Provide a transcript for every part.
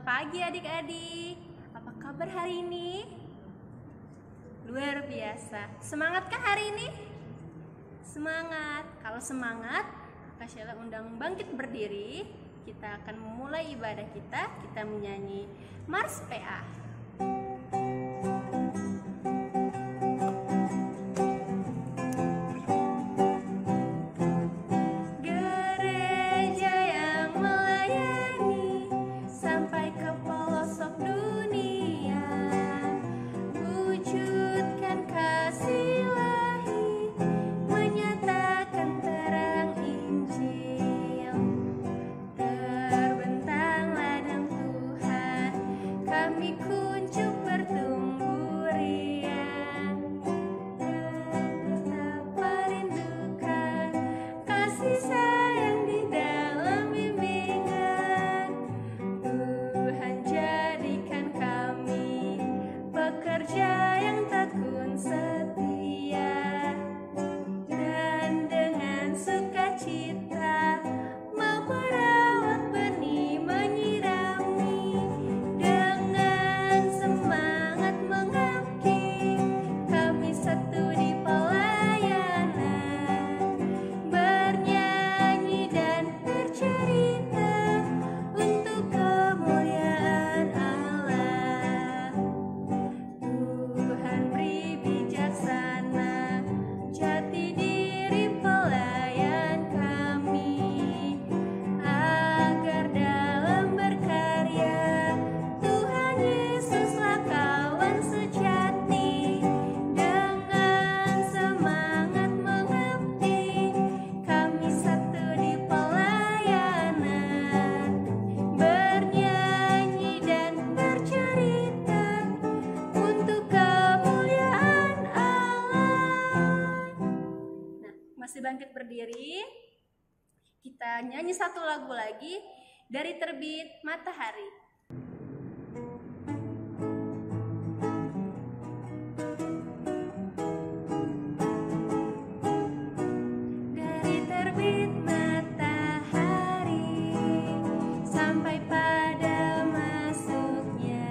Selamat pagi adik-adik. Apa kabar hari ini? Luar biasa. Semangatkah hari ini? Semangat. Kalau semangat, Kak Sheila undang bangkit berdiri. Kita akan memulai ibadah kita. Kita menyanyi Mars PA. Bangkit berdiri, kita nyanyi satu lagu lagi dari Terbit Matahari. Dari terbit matahari sampai pada masuknya,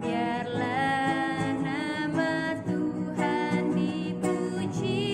biarlah nama Tuhan dipuji.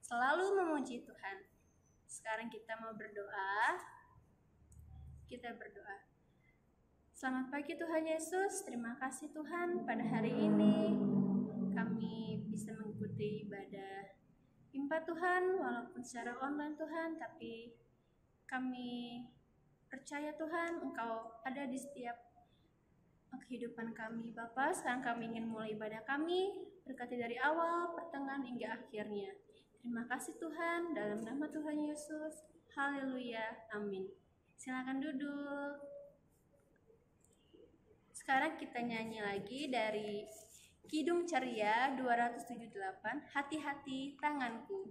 Selalu memuji Tuhan. Sekarang kita mau berdoa. Kita berdoa. Selamat pagi Tuhan Yesus. Terima kasih Tuhan, pada hari ini kami bisa mengikuti ibadah Impa Tuhan, walaupun secara online Tuhan, tapi kami percaya Tuhan Engkau ada di setiap kehidupan kami Bapa. Sekarang kami ingin mulai ibadah kami, berkati dari awal, pertengahan hingga akhirnya. Terima kasih Tuhan, dalam nama Tuhan Yesus. Haleluya, amin. Silakan duduk. Sekarang kita nyanyi lagi dari Kidung Ceria 278, Hati-hati Tanganku.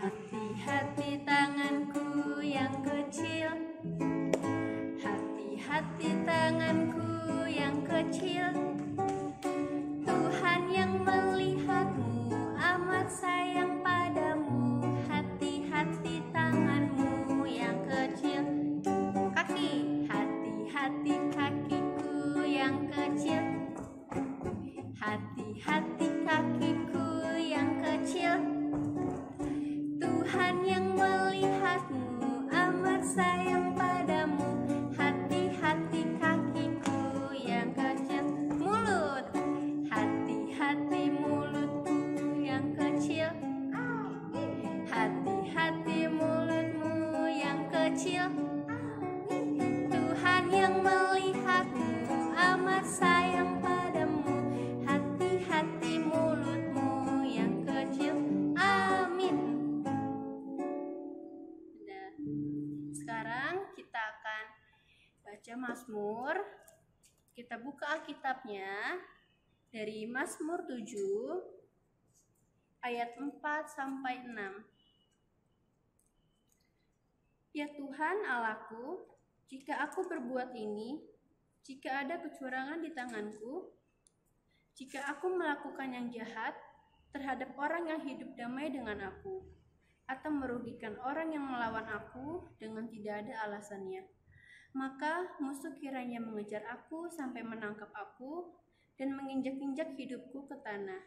Hati-hati tanganku yang kecil, hati-hati tanganku yang kecil. Tuhan yang melihatmu amat sayang padamu. Hati-hati tanganmu yang kecil. Kaki, hati Mazmur. Kita buka Alkitabnya dari Mazmur 7 ayat 4 sampai 6. Ya Tuhan Allahku, jika aku berbuat ini, jika ada kecurangan di tanganku, jika aku melakukan yang jahat terhadap orang yang hidup damai dengan aku, atau merugikan orang yang melawan aku dengan tidak ada alasannya, maka musuh kiranya mengejar aku sampai menangkap aku dan menginjak-injak hidupku ke tanah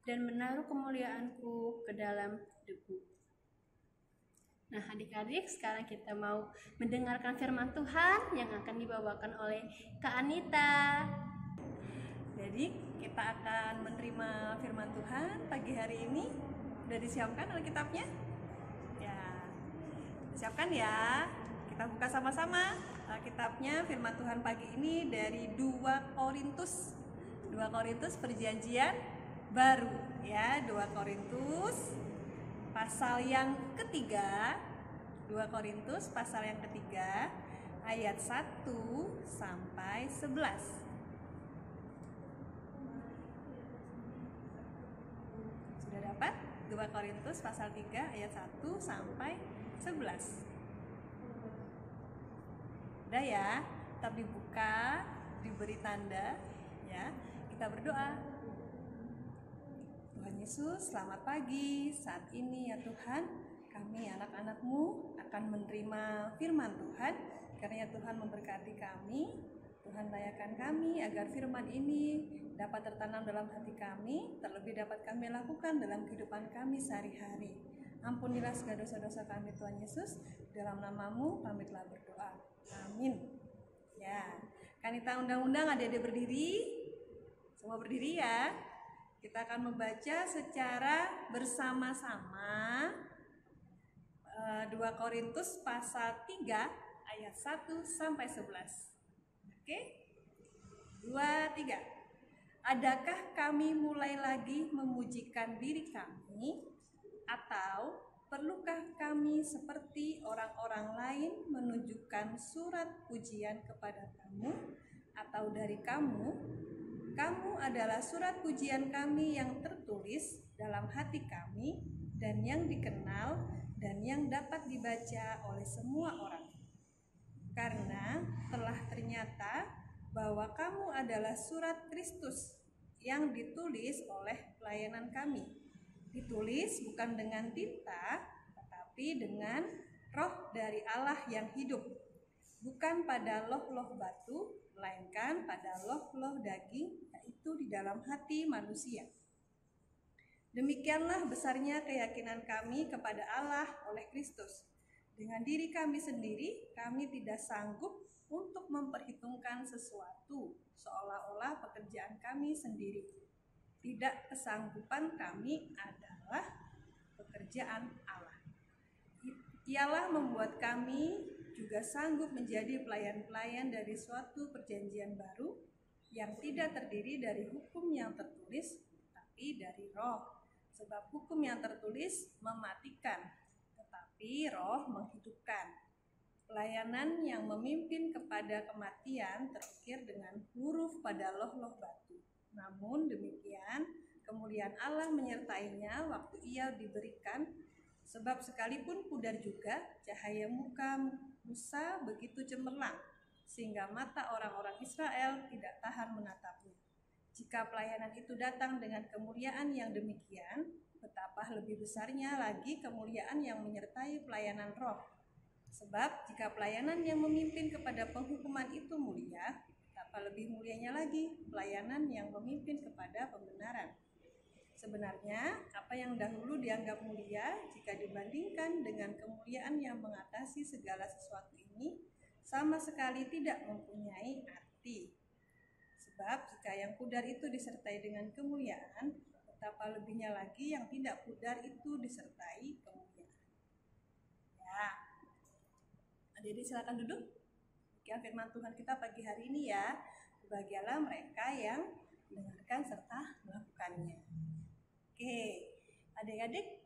dan menaruh kemuliaanku ke dalam debu. Nah, adik-adik, sekarang kita mau mendengarkan firman Tuhan yang akan dibawakan oleh Kak Anita. Jadi kita akan menerima firman Tuhan pagi hari ini. Udah disiapkan Alkitabnya? Ya, siapkan ya. Kita buka sama-sama Alkitabnya. Firman Tuhan pagi ini dari 2 Korintus Perjanjian Baru ya. 2 Korintus pasal yang ketiga. 2 Korintus pasal yang ketiga ayat 1 sampai 11. Sudah dapat? 2 Korintus pasal 3 ayat 1 sampai 11. Udah ya, tetap dibuka, diberi tanda ya. Kita berdoa. Tuhan Yesus, selamat pagi. Saat ini ya Tuhan, kami anak-anak-Mu akan menerima firman Tuhan. Karena ya Tuhan memberkati kami, Tuhan layakan kami agar firman ini dapat tertanam dalam hati kami, terlebih dapat kami lakukan dalam kehidupan kami sehari-hari. Ampunilah segala dosa-dosa kami Tuhan Yesus, dalam nama-Mu kami telah berdoa. Amin. Ya, Kanita undang-undang adik-adik berdiri. Semua berdiri ya. Kita akan membaca secara bersama-sama 2 Korintus pasal 3 ayat 1 sampai 11. Oke? 2, 3. Adakah kami mulai lagi memujikan diri kami, atau perlukah kami seperti orang-orang lain menunjukkan surat pujian kepada kamu atau dari kamu? Kamu adalah surat pujian kami yang tertulis dalam hati kami dan yang dikenal dan yang dapat dibaca oleh semua orang. Karena telah ternyata bahwa kamu adalah surat Kristus yang ditulis oleh pelayanan kami. Ditulis bukan dengan tinta, tetapi dengan roh dari Allah yang hidup. Bukan pada loh-loh batu, melainkan pada loh-loh daging, yaitu di dalam hati manusia. Demikianlah besarnya keyakinan kami kepada Allah oleh Kristus. Dengan diri kami sendiri, kami tidak sanggup untuk memperhitungkan sesuatu seolah-olah pekerjaan kami sendiri. Tidak, kesanggupan kami adalah pekerjaan Allah. Ialah membuat kami juga sanggup menjadi pelayan-pelayan dari suatu perjanjian baru yang tidak terdiri dari hukum yang tertulis, tapi dari roh. Sebab hukum yang tertulis mematikan, tetapi roh menghidupkan. Pelayanan yang memimpin kepada kematian terukir dengan huruf pada loh-loh batu. Namun demikian, kemuliaan Allah menyertainya waktu ia diberikan, sebab sekalipun pudar juga, cahaya muka Musa begitu cemerlang, sehingga mata orang-orang Israel tidak tahan menatapnya. Jika pelayanan itu datang dengan kemuliaan yang demikian, betapa lebih besarnya lagi kemuliaan yang menyertai pelayanan roh. Sebab jika pelayanan yang memimpin kepada penghukuman itu mulia, betapa lebih mulianya lagi pelayanan yang memimpin kepada pembenaran. Sebenarnya, apa yang dahulu dianggap mulia jika dibandingkan dengan kemuliaan yang mengatasi segala sesuatu ini, sama sekali tidak mempunyai arti. Sebab jika yang pudar itu disertai dengan kemuliaan, betapa lebihnya lagi yang tidak pudar itu disertai kemuliaan. Ya, adik-adik silakan duduk. Demikian firman Tuhan kita pagi hari ini ya. Berbahagialah mereka yang mendengarkan serta melakukannya. Oke, adik-adik,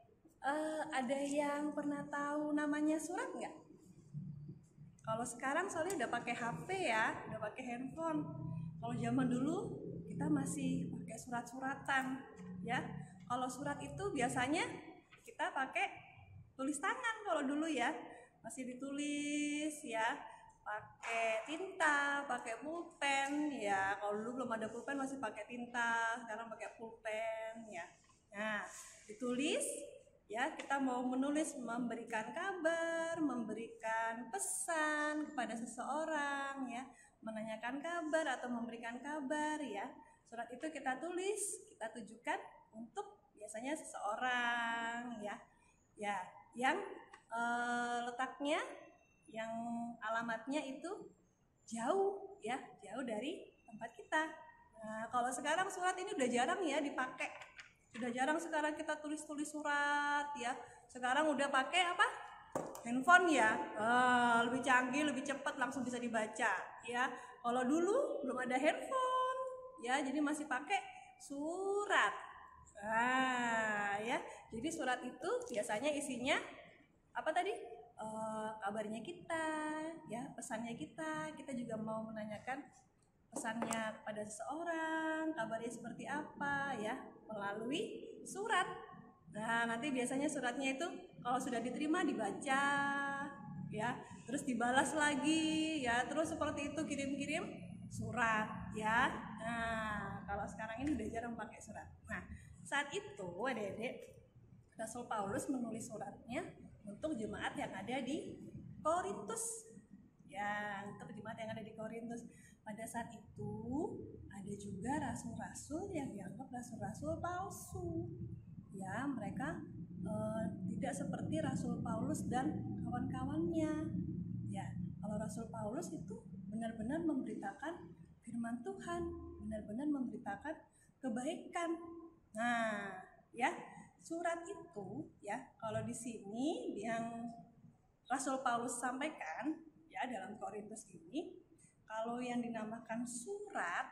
ada yang pernah tahu namanya surat nggak? Kalau sekarang soalnya udah pakai HP ya, udah pakai handphone. Kalau zaman dulu kita masih pakai surat-suratan ya. Kalau surat itu biasanya kita pakai tulis tangan kalau dulu ya. Masih ditulis ya, pakai tinta, pakai pulpen ya. Kalau dulu belum ada pulpen masih pakai tinta, sekarang pakai pulpen ya. Nah, ditulis ya, kita mau menulis, memberikan kabar, memberikan pesan kepada seseorang ya, menanyakan kabar atau memberikan kabar ya. Surat itu kita tulis, kita tujukan untuk biasanya seseorang ya. Ya, yang letaknya, yang alamatnya itu jauh ya, jauh dari tempat kita. Nah, kalau sekarang surat ini udah jarang ya dipakai. Sudah jarang sekarang kita tulis-tulis surat ya. Sekarang udah pakai apa? Handphone ya. Lebih canggih, lebih cepat, langsung bisa dibaca ya. Kalau dulu belum ada handphone ya, jadi masih pakai surat. Ya. Jadi surat itu biasanya isinya apa tadi? Kabarnya kita ya, pesannya kita juga mau menanyakan pesannya kepada seseorang, kabarnya seperti apa ya, melalui surat. Nah, nanti biasanya suratnya itu kalau sudah diterima dibaca ya, terus dibalas lagi ya, terus seperti itu, kirim-kirim surat ya. Nah, kalau sekarang ini udah jarang pakai surat. Nah, saat itu adik-adik, Rasul Paulus menulis suratnya untuk jemaat yang ada di Korintus ya, untuk jemaat yang ada di Korintus. Pada saat itu ada juga rasul-rasul yang dianggap rasul-rasul palsu ya, mereka tidak seperti Rasul Paulus dan kawan-kawannya ya. Kalau Rasul Paulus itu benar-benar memberitakan firman Tuhan, benar-benar memberitakan kebaikan. Nah ya, surat itu ya, kalau di sini yang Rasul Paulus sampaikan ya dalam Korintus ini, kalau yang dinamakan surat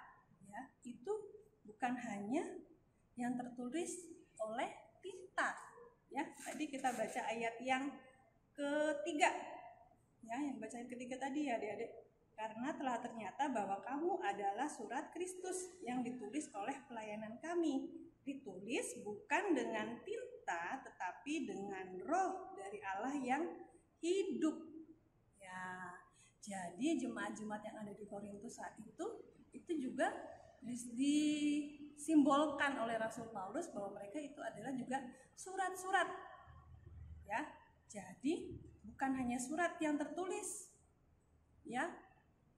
ya, itu bukan hanya yang tertulis oleh tinta ya. Tadi kita baca ayat yang ketiga ya, yang baca ayat ketiga tadi ya adik-adik. Karena telah ternyata bahwa kamu adalah surat Kristus yang ditulis oleh pelayanan kami, ditulis bukan dengan tinta tetapi dengan roh dari Allah yang hidup ya. Jadi jemaat-jemaat yang ada di Korintus saat itu juga disimbolkan oleh Rasul Paulus bahwa mereka itu adalah juga surat-surat ya. Jadi bukan hanya surat yang tertulis ya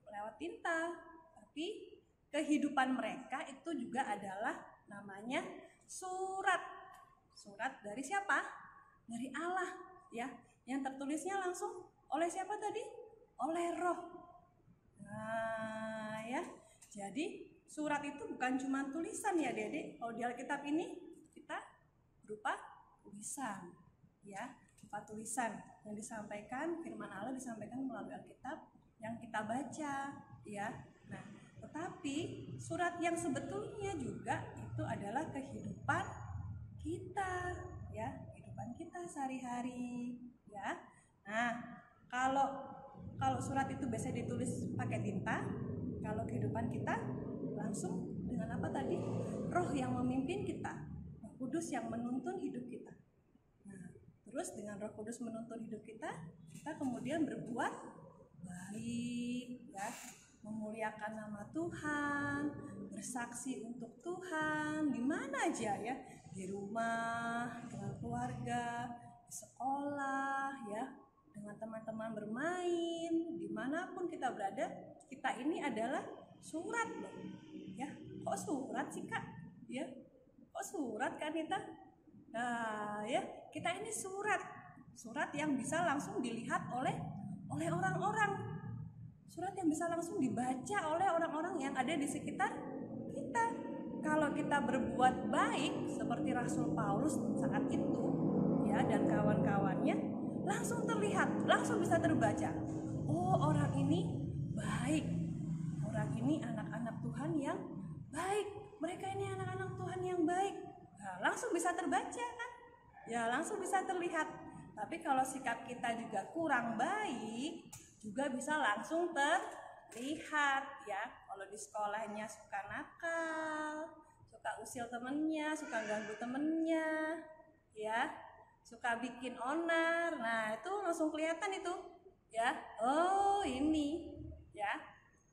lewat tinta, tapi kehidupan mereka itu juga adalah namanya surat. Surat dari siapa? Dari Allah ya. Yang tertulisnya langsung oleh siapa tadi? Oleh Roh. Nah ya, jadi surat itu bukan cuma tulisan ya Dede. Kalau di Alkitab ini kita berupa tulisan ya, berupa tulisan yang disampaikan, firman Allah disampaikan melalui Alkitab yang kita baca ya. Nah, tetapi surat yang sebetulnya juga itu adalah kehidupan kita ya, kehidupan kita sehari-hari ya. Nah, kalau surat itu biasa ditulis pakai tinta, kalau kehidupan kita langsung dengan apa tadi? Roh yang memimpin kita, Roh Kudus yang menuntun hidup kita. Nah, terus dengan Roh Kudus menuntun hidup kita kemudian berbuat baik ya, memuliakan nama Tuhan, bersaksi untuk Tuhan di mana aja ya, di rumah, dengan keluarga, di sekolah ya, dengan teman-teman bermain, dimanapun kita berada, kita ini adalah surat loh ya. Kok surat sih Kak? Ya, kok surat Kak Nita? Nah ya, kita ini surat yang bisa langsung dilihat oleh orang-orang, surat yang bisa langsung dibaca oleh orang-orang yang ada di sekitar kita. Kalau kita berbuat baik seperti Rasul Paulus saat itu ya, dan kawan-kawannya, langsung terlihat, langsung bisa terbaca. Oh, orang ini baik, orang ini anak-anak Tuhan yang baik, mereka ini anak-anak Tuhan yang baik. Nah, langsung bisa terbaca kan ya, langsung bisa terlihat. Tapi kalau sikap kita juga kurang baik, juga bisa langsung terlihat ya. Kalau di sekolahnya suka nakal, suka usil temennya, suka ganggu temennya, ya, suka bikin onar, nah itu langsung kelihatan itu, ya. Oh ini, ya,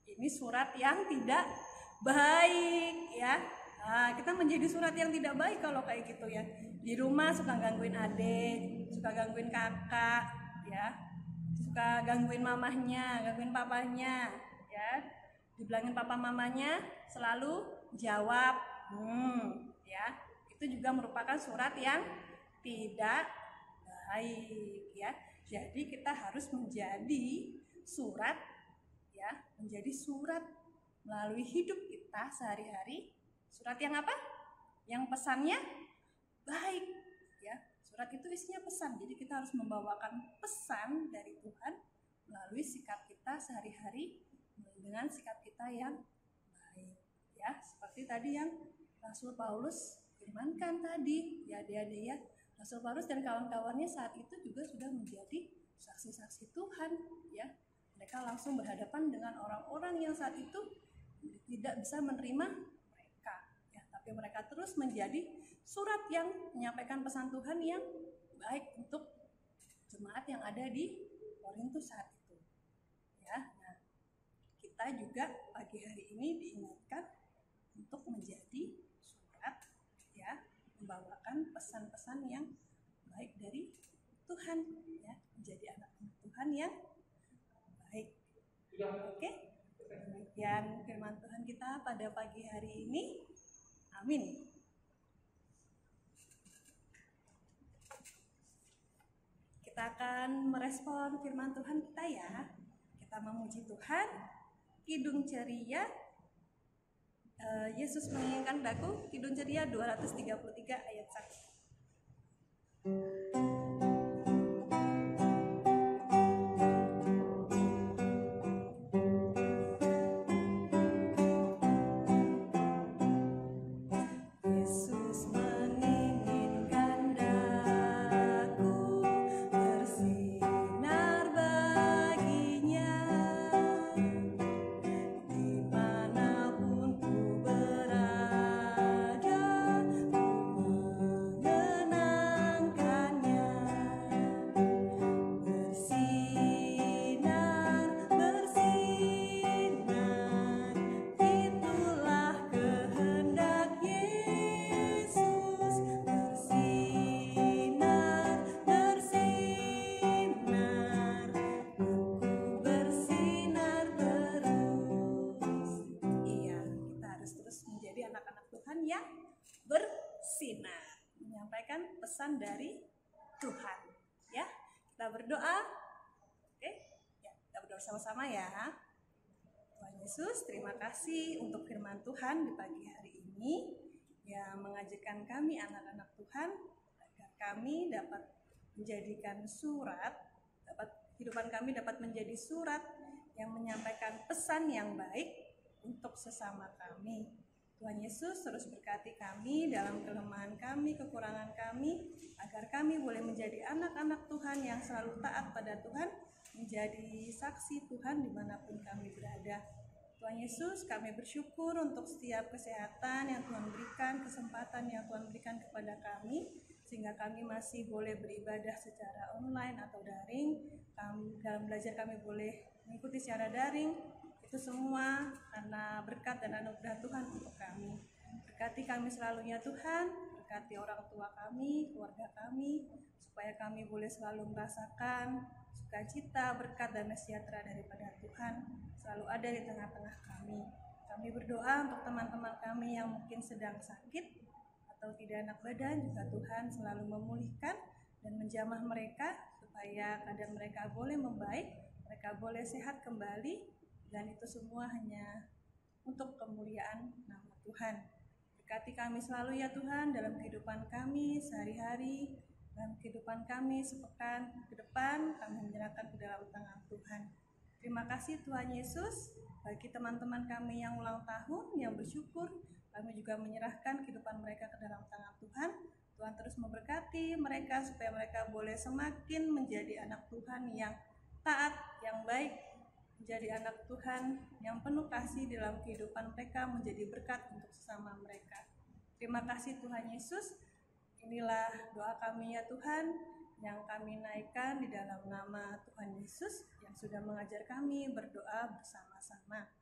ini surat yang tidak baik, ya. Nah, kita menjadi surat yang tidak baik kalau kayak gitu ya. Di rumah suka gangguin adik, suka gangguin kakak, ya, suka gangguin mamahnya, gangguin papahnya, ya. Dibilangin papa mamanya selalu jawab, ya. Itu juga merupakan surat yang tidak baik, ya. Jadi kita harus menjadi surat, ya, menjadi surat melalui hidup kita sehari-hari. Surat yang apa? Yang pesannya baik, ya. Surat itu isinya pesan. Jadi kita harus membawakan pesan dari Tuhan melalui sikap kita sehari-hari dengan sikap kita yang baik, ya. Seperti tadi yang Rasul Paulus firmankan tadi, ya adik-adik ya. Rasul Paulus dan kawan-kawannya saat itu juga sudah menjadi saksi-saksi Tuhan, ya. Mereka langsung berhadapan dengan orang-orang yang saat itu tidak bisa menerima mereka, ya. Tapi mereka terus menjadi surat yang menyampaikan pesan Tuhan yang baik untuk jemaat yang ada di Korintus saat itu, ya. Nah, kita juga pagi hari ini diingatkan untuk menjadi surat, ya, membawakan pesan-pesan yang baik dari Tuhan, ya, menjadi anak-anak Tuhan yang baik. Oke, demikian firman Tuhan kita pada pagi hari ini. Amin. Kita akan merespon firman Tuhan kita ya. Kita memuji Tuhan. Kidung ceria, Yesus menginginkan daku. Kidung ceria 233 ayat 1. Pesan dari Tuhan, ya. Kita berdoa, oke, ya, kita berdoa sama-sama ya. Tuhan Yesus, terima kasih untuk firman Tuhan di pagi hari ini yang mengajarkan kami anak-anak Tuhan agar kami dapat menjadikan surat, kehidupan kami dapat menjadi surat yang menyampaikan pesan yang baik untuk sesama kami. Tuhan Yesus terus berkati kami dalam kelemahan kami, kekurangan kami, agar kami boleh menjadi anak-anak Tuhan yang selalu taat pada Tuhan, menjadi saksi Tuhan dimanapun kami berada. Tuhan Yesus, kami bersyukur untuk setiap kesehatan yang Tuhan berikan, kesempatan yang Tuhan berikan kepada kami, sehingga kami masih boleh beribadah secara online atau daring. Dalam belajar kami boleh mengikuti secara daring. Itu semua karena berkat dan anugerah Tuhan untuk kami. Berkati kami selalu ya Tuhan, berkati orang tua kami, keluarga kami, supaya kami boleh selalu merasakan sukacita, berkat dan sejahtera daripada Tuhan selalu ada di tengah-tengah kami. Kami berdoa untuk teman-teman kami yang mungkin sedang sakit atau tidak enak badan, juga Tuhan selalu memulihkan dan menjamah mereka supaya keadaan mereka boleh membaik, mereka boleh sehat kembali. Dan itu semua hanya untuk kemuliaan nama Tuhan. Berkati kami selalu ya Tuhan dalam kehidupan kami sehari-hari, dalam kehidupan kami sepekan ke depan, kami menyerahkan ke dalam tangan Tuhan. Terima kasih Tuhan Yesus, bagi teman-teman kami yang ulang tahun, yang bersyukur, kami juga menyerahkan kehidupan mereka ke dalam tangan Tuhan. Tuhan terus memberkati mereka supaya mereka boleh semakin menjadi anak Tuhan yang taat, yang baik, menjadi anak Tuhan yang penuh kasih dalam kehidupan mereka, menjadi berkat untuk sesama mereka. Terima kasih Tuhan Yesus. Inilah doa kami ya Tuhan, yang kami naikkan di dalam nama Tuhan Yesus yang sudah mengajar kami berdoa bersama-sama.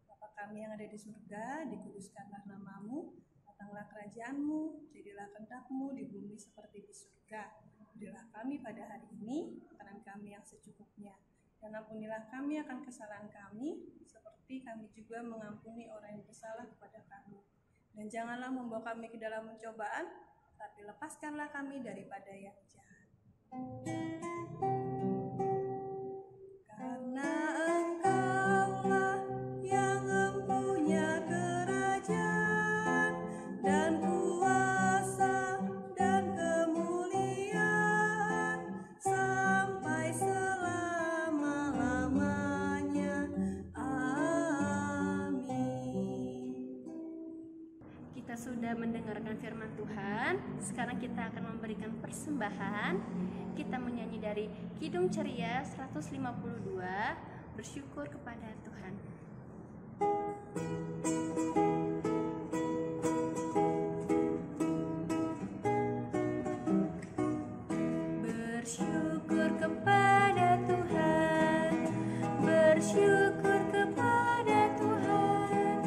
Bapa kami yang ada di surga, dikuduskanlah namamu, datanglah kerajaan-Mu, jadilah kehendak-Mu di bumi seperti di surga. Berilah kami pada hari ini makanan kami yang secukupnya, dan ampunilah kami akan kesalahan kami, seperti kami juga mengampuni orang yang bersalah kepada kami. Dan janganlah membawa kami ke dalam pencobaan, tapi lepaskanlah kami daripada yang jahat. Karena Engkaulah yang mempunyai kerajaan dan kuasa dan kemuliaan sampai selama-lamanya. Amin. Kita sudah mendengarkan firman Tuhan. Sekarang kita akan memberikan persembahan. Kita menyanyi dari Kidung Ceria 152, bersyukur kepada Tuhan. Bersyukur kepada Tuhan, bersyukur kepada Tuhan,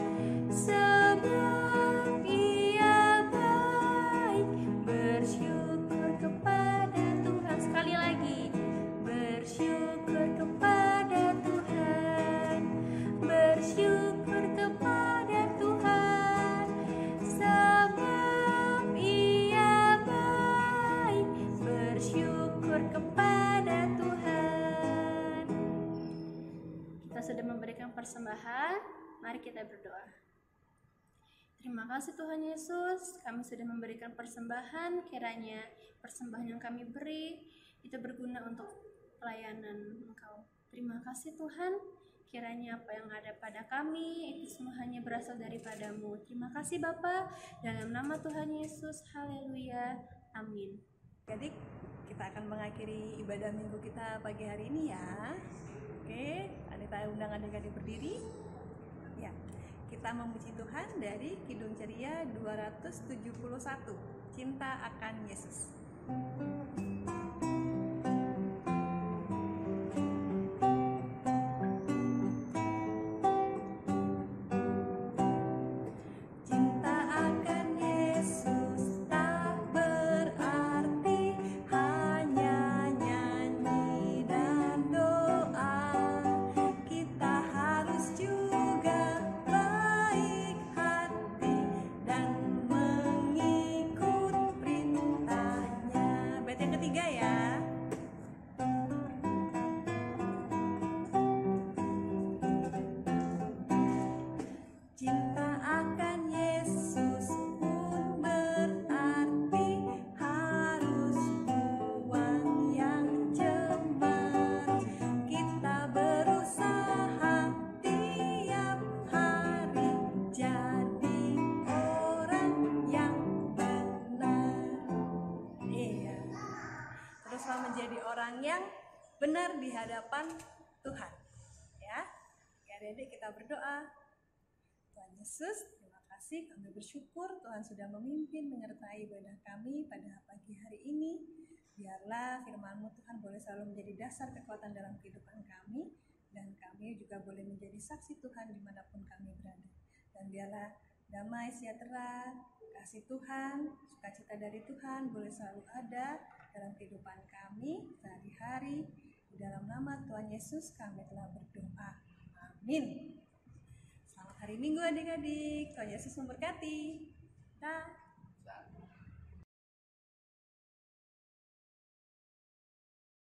sebab Ia baik. Bersyukur kepada Tuhan, sekali lagi. Bersyukur kepada Tuhan, bersyukur kepada Tuhan, sebab Ia baik. Bersyukur kepada Tuhan. Kita sudah memberikan persembahan, mari kita berdoa. Terima kasih Tuhan Yesus, kami sudah memberikan persembahan, kiranya persembahan yang kami beri itu berguna untuk pelayanan Engkau. Terima kasih Tuhan, kiranya apa yang ada pada kami itu semua hanya berasal daripada-Mu. Terima kasih Bapa, dalam nama Tuhan Yesus, haleluya, amin. Jadi kita akan mengakhiri ibadah minggu kita pagi hari ini ya. Oke, Anita undang adik-adik berdiri. Ya, kita memuji Tuhan dari Kidung Ceria 271, Cinta akan Yesus. Cinta akan Yesus tak berarti hanya nyanyi dan doa. Kita harus juga baik hati dan mengikut perintahnya. Bait yang ketiga ya. Cinta akan Yesus pun berarti harus buang yang cemar. Kita berusaha tiap hari jadi orang yang benar. Iya. Teruslah menjadi orang yang benar di hadapan Tuhan. Ya. Ya, adik-adik kita berdoa. Tuhan Yesus, terima kasih, kami bersyukur Tuhan sudah memimpin menyertai ibadah kami pada pagi hari ini. Biarlah firman-Mu Tuhan boleh selalu menjadi dasar kekuatan dalam kehidupan kami, dan kami juga boleh menjadi saksi Tuhan dimanapun kami berada. Dan biarlah damai sejahtera, kasih Tuhan, sukacita dari Tuhan boleh selalu ada dalam kehidupan kami sehari-hari. Di dalam nama Tuhan Yesus kami telah berdoa. Amin. Selamat hari Minggu adik-adik. Tuhan Yesus memberkati. Dah.